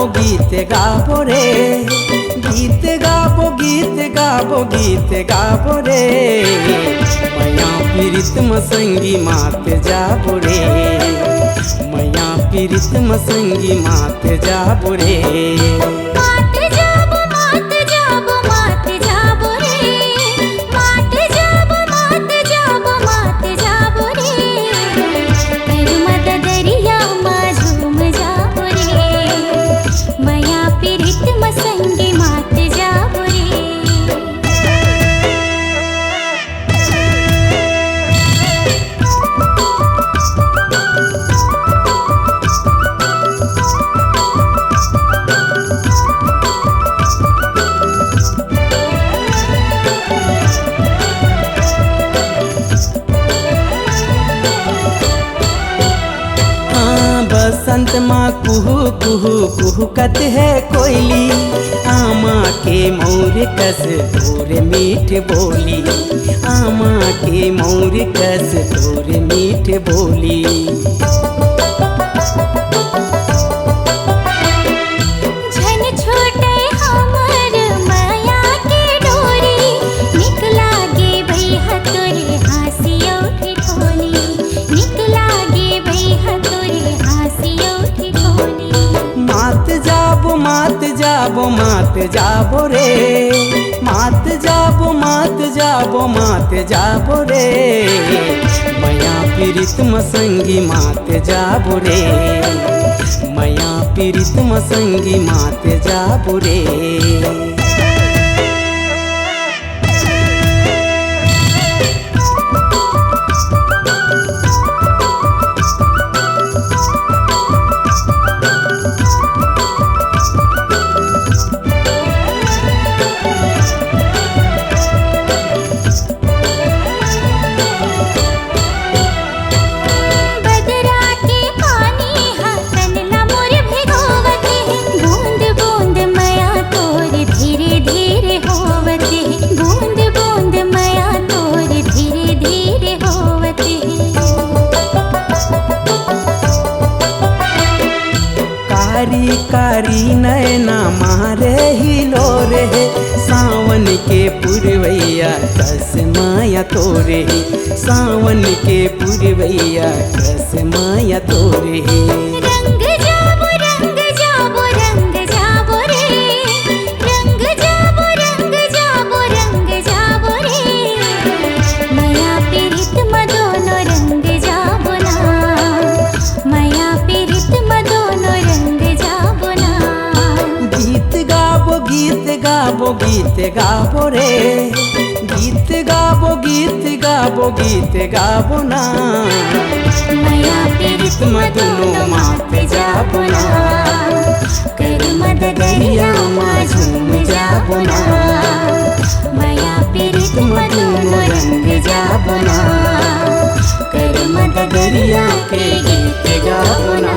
गीत गाबो रे, गीत गाबो गीत गाबो गीत गाबो रे। मैया पीरित मसंगी मात जाबो रे, मैया पीरित मसंगी मात जाबो रे। मात जाबो मात जाबो मात जाबो रे, मात जाबो मात जाबो मात जाबो रे। कर मदद दरिया मा झूम जाबो रे, मैया पीरित मसंगी मात जाबो रे। बसंत माँ कुहू कुहू कुहकत है कोयली, आमा के मोर कस तोर मीठ बोली, आमा के मोर कस तोर मीठ बोली। झन छोटे हमर माया के डोरी, निक लागे भैया तोरे हासियो ठिठोली, निक लागे भैया तोरे हासियो ठिठोली। मात जाबो मात जाबो मात जाबो रे, मात जाबो मात जाबो मात जाबो रे। मैया पीरित मसंगी मात जाबो रे, मैया पीरित मसंगी मात जाबो रे। बदरा के पानी हाथन ला मोर भिगोवते, बूंद बूंद माया तोर धीरे धीरे होवते, बूंद बूंद माया तोर धीरे धीरे होवते। कारी कारी नैना मारे हिलो रे, सावन के पुरवैया कस माया तोरे, सावन के पुरवैया कस माया तोरे। रंग जाबो रंग जाबो रंग जाबो रे, रंग जाबो रंग जाबो रंग जाबो रे। माया पीरित मदोनो रंग जाबो ना, माया पीरित मदोनो रंग जाबो ना। गीत गाबो गीत गाबो गीत गाबो रे, गीत गाबो गीत गाबो गीत गाबो ना। माया पीरित मदोनो मात जाबो ना, कर मदद दरिया मा झूम जाबो ना। माया पीरित मदोनो रंग जाबो ना, कर मदद दरिया के गीत गाबो ना।